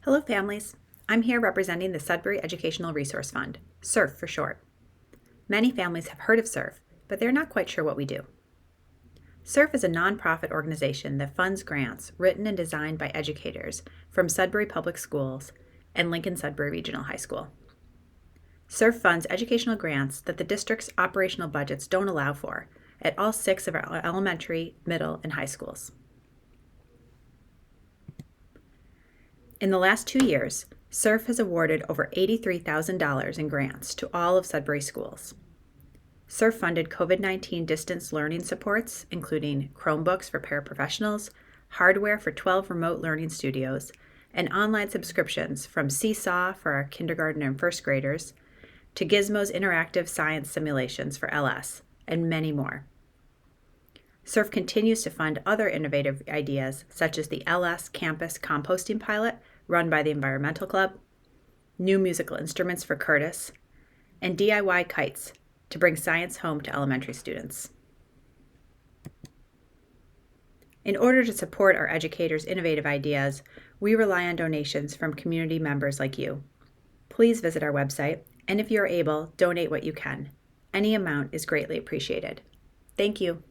Hello families, I'm here representing the Sudbury Educational Resource Fund, SERF for short. Many families have heard of SERF, but they're not quite sure what we do. SERF is a nonprofit organization that funds grants written and designed by educators from Sudbury Public Schools and Lincoln Sudbury Regional High School. SERF funds educational grants that the district's operational budgets don't allow for at all 6 of our elementary, middle, and high schools. In the last 2 years, SERF has awarded over $83,000 in grants to all of Sudbury schools. SERF funded COVID-19 distance learning supports, including Chromebooks for paraprofessionals, hardware for 12 remote learning studios, and online subscriptions from Seesaw for our kindergarten and first graders, to Gizmo's interactive science simulations for LS, and many more. SERF continues to fund other innovative ideas, such as the LS Campus Composting Pilot run by the Environmental Club, new musical instruments for Curtis, and DIY kites to bring science home to elementary students. In order to support our educators' innovative ideas, we rely on donations from community members like you. Please visit our website, and if you are able, donate what you can. Any amount is greatly appreciated. Thank you.